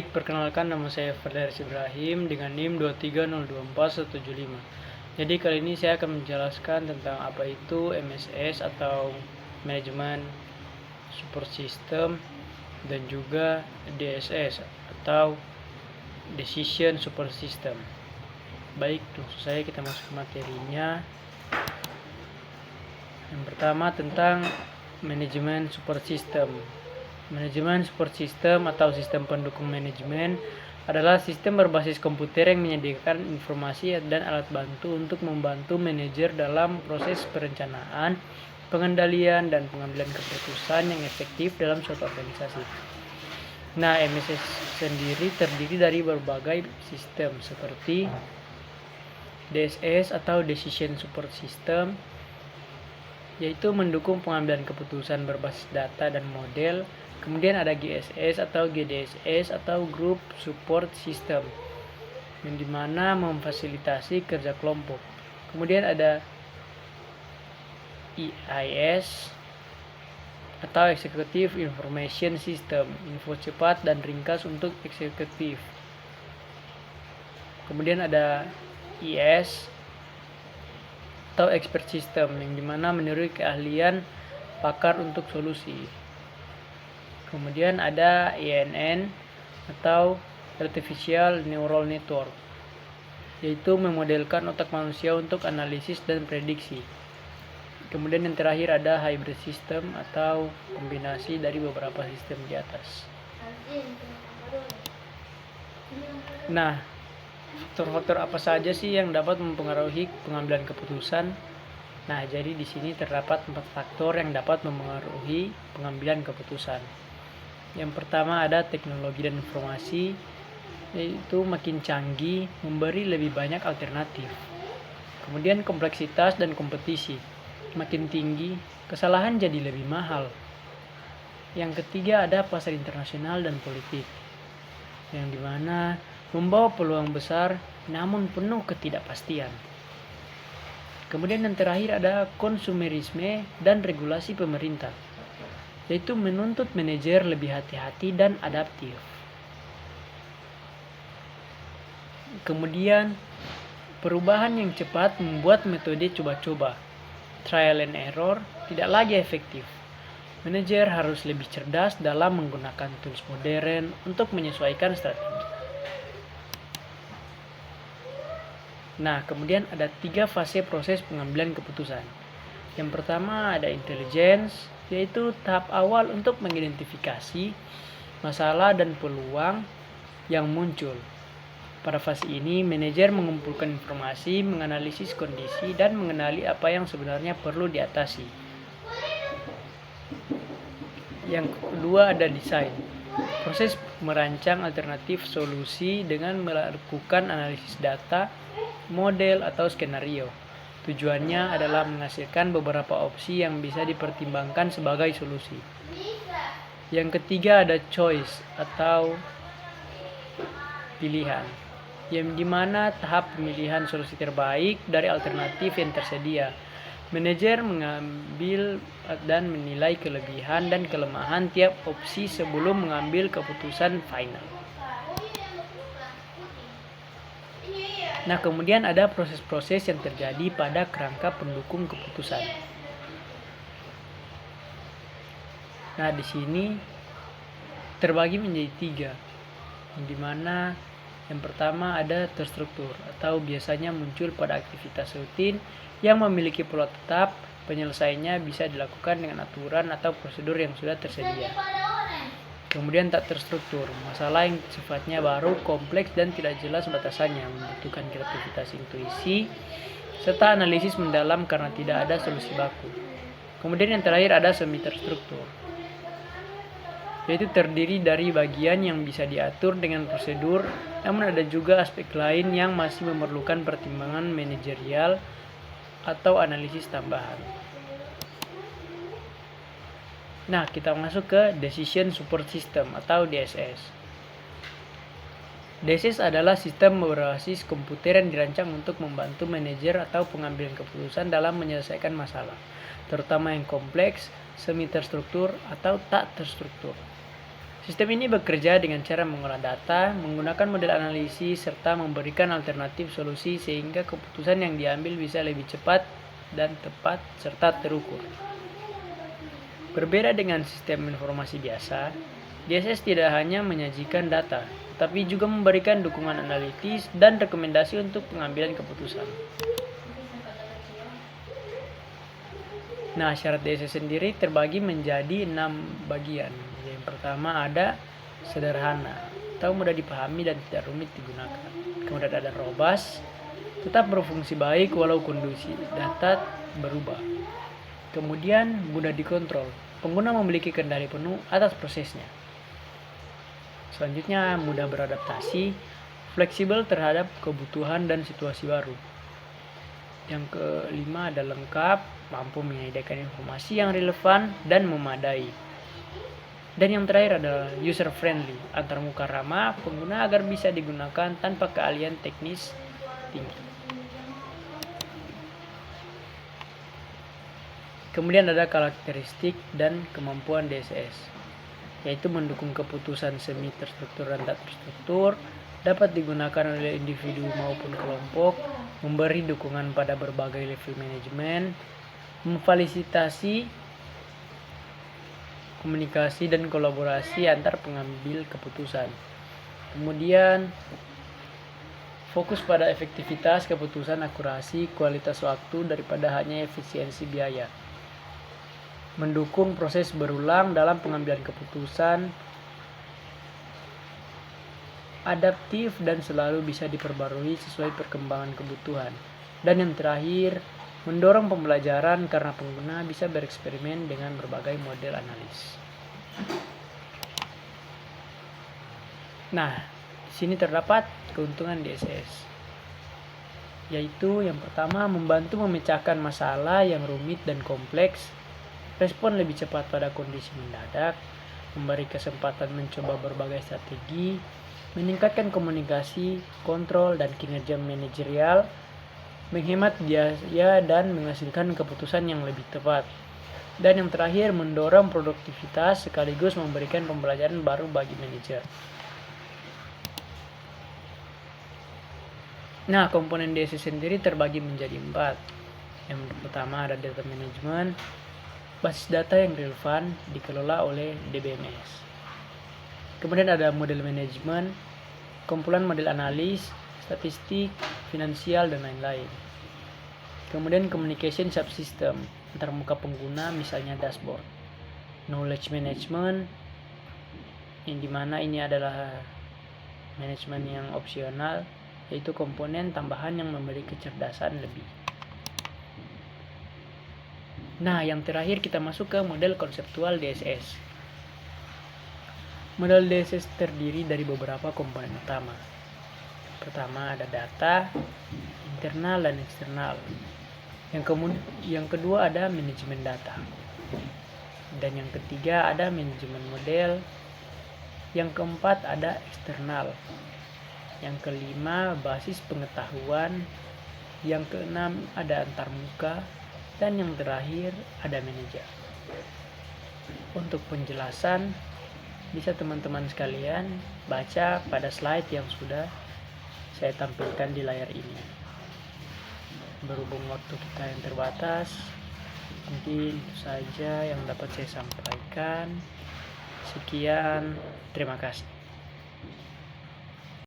Perkenalkan, nama saya Firdaus Ibrahim dengan NIM 2302475. Jadi kali ini saya akan menjelaskan tentang apa itu MSS atau Manajemen Support System dan juga DSS atau Decision Support System. Baik, langsung saja kita masuk ke materinya. Yang pertama tentang Manajemen Support System. Manajemen support system atau sistem pendukung manajemen adalah sistem berbasis komputer yang menyediakan informasi dan alat bantu untuk membantu manajer dalam proses perencanaan, pengendalian, dan pengambilan keputusan yang efektif dalam suatu organisasi. Nah, MSS sendiri terdiri dari berbagai sistem seperti DSS atau Decision Support System, yaitu mendukung pengambilan keputusan berbasis data dan model. Kemudian ada GSS atau GDSS atau Group Support System, yang dimana memfasilitasi kerja kelompok. Kemudian ada EIS atau Executive Information System, info cepat dan ringkas untuk eksekutif. Kemudian ada ES atau Expert System, yang dimana meniru keahlian pakar untuk solusi. Kemudian ada INN atau Artificial Neural Network, yaitu memodelkan otak manusia untuk analisis dan prediksi. Kemudian yang terakhir ada Hybrid System atau kombinasi dari beberapa sistem di atas. Nah, faktor-faktor apa saja sih yang dapat mempengaruhi pengambilan keputusan? Nah, jadi di sini terdapat 4 faktor yang dapat mempengaruhi pengambilan keputusan. Yang pertama ada teknologi dan informasi, yaitu makin canggih memberi lebih banyak alternatif. Kemudian kompleksitas dan kompetisi, makin tinggi kesalahan jadi lebih mahal. Yang ketiga ada pasar internasional dan politik, yang dimana membawa peluang besar namun penuh ketidakpastian. Kemudian yang terakhir ada konsumerisme dan regulasi pemerintah, yaitu menuntut manajer lebih hati-hati dan adaptif. Kemudian perubahan yang cepat membuat metode coba-coba, trial and error, tidak lagi efektif. Manajer harus lebih cerdas dalam menggunakan tools modern untuk menyesuaikan strategi. Nah, kemudian ada 3 fase proses pengambilan keputusan. Yang pertama ada intelligence, yaitu tahap awal untuk mengidentifikasi masalah dan peluang yang muncul. Pada fase ini, manajer mengumpulkan informasi, menganalisis kondisi, dan mengenali apa yang sebenarnya perlu diatasi. Yang kedua ada desain, proses merancang alternatif solusi dengan melakukan analisis data, model, atau skenario. Tujuannya adalah menghasilkan beberapa opsi yang bisa dipertimbangkan sebagai solusi. Yang ketiga ada choice atau pilihan, yang dimana tahap pemilihan solusi terbaik dari alternatif yang tersedia. Manajer mengambil dan menilai kelebihan dan kelemahan tiap opsi sebelum mengambil keputusan final. Nah, kemudian ada proses-proses yang terjadi pada kerangka pendukung keputusan. Nah, di sini terbagi menjadi 3, yang dimana yang pertama ada terstruktur atau biasanya muncul pada aktivitas rutin yang memiliki pola tetap. Penyelesaiannya bisa dilakukan dengan aturan atau prosedur yang sudah tersedia. Kemudian tak terstruktur, masalah yang sifatnya baru, kompleks, dan tidak jelas batasannya, membutuhkan kreativitas, intuisi, serta analisis mendalam karena tidak ada solusi baku. Kemudian yang terakhir ada semi terstruktur, yaitu terdiri dari bagian yang bisa diatur dengan prosedur, namun ada juga aspek lain yang masih memerlukan pertimbangan manajerial atau analisis tambahan. Nah, kita masuk ke Decision Support System atau DSS. DSS adalah sistem berbasis komputer yang dirancang untuk membantu manajer atau pengambilan keputusan dalam menyelesaikan masalah, terutama yang kompleks, semi terstruktur, atau tak terstruktur. Sistem ini bekerja dengan cara mengolah data, menggunakan model analisis, serta memberikan alternatif solusi sehingga keputusan yang diambil bisa lebih cepat dan tepat serta terukur. Berbeda dengan sistem informasi biasa, DSS tidak hanya menyajikan data, tapi juga memberikan dukungan analitis dan rekomendasi untuk pengambilan keputusan. Nah, syarat DSS sendiri terbagi menjadi 6 bagian. Yang pertama ada sederhana, atau mudah dipahami dan tidak rumit digunakan. Kemudian ada robust, tetap berfungsi baik walau kondisi data berubah. Kemudian mudah dikontrol, pengguna memiliki kendali penuh atas prosesnya. Selanjutnya mudah beradaptasi, fleksibel terhadap kebutuhan dan situasi baru. Yang kelima ada lengkap, mampu menyediakan informasi yang relevan dan memadai. Dan yang terakhir adalah user friendly, antarmuka ramah pengguna agar bisa digunakan tanpa keahlian teknis tinggi. Kemudian ada karakteristik dan kemampuan DSS, yaitu mendukung keputusan semi terstruktur dan tak terstruktur, dapat digunakan oleh individu maupun kelompok, memberi dukungan pada berbagai level manajemen, memfasilitasi komunikasi dan kolaborasi antar pengambil keputusan. Kemudian fokus pada efektivitas keputusan, akurasi, kualitas waktu daripada hanya efisiensi biaya. Mendukung proses berulang dalam pengambilan keputusan, adaptif dan selalu bisa diperbarui sesuai perkembangan kebutuhan. Dan yang terakhir, mendorong pembelajaran karena pengguna bisa bereksperimen dengan berbagai model analis. Nah, di sini terdapat keuntungan DSS, yaitu yang pertama membantu memecahkan masalah yang rumit dan kompleks, respon lebih cepat pada kondisi mendadak, memberi kesempatan mencoba berbagai strategi, meningkatkan komunikasi, kontrol, dan kinerja manajerial, menghemat biaya dan menghasilkan keputusan yang lebih tepat. Dan yang terakhir, mendorong produktivitas sekaligus memberikan pembelajaran baru bagi manajer. Nah, komponen DSS sendiri terbagi menjadi 4. Yang pertama ada data management, basis data yang relevan dikelola oleh DBMS. Kemudian ada model manajemen, kumpulan model analis, statistik, finansial, dan lain-lain. Kemudian communication subsystem, antarmuka pengguna, misalnya dashboard. Knowledge management, yang dimana ini adalah manajemen yang opsional, yaitu komponen tambahan yang memberi kecerdasan lebih. Nah, yang terakhir kita masuk ke model konseptual DSS. Model DSS terdiri dari beberapa komponen utama. Pertama ada data, internal dan eksternal. Yang kedua ada manajemen data. Dan yang ketiga ada manajemen model. Yang keempat ada eksternal. Yang kelima basis pengetahuan. Yang keenam ada antarmuka. Dan yang terakhir ada manajer. Untuk penjelasan bisa teman-teman sekalian baca pada slide yang sudah saya tampilkan di layar ini. Berhubung waktu kita yang terbatas, mungkin itu saja yang dapat saya sampaikan. Sekian, terima kasih.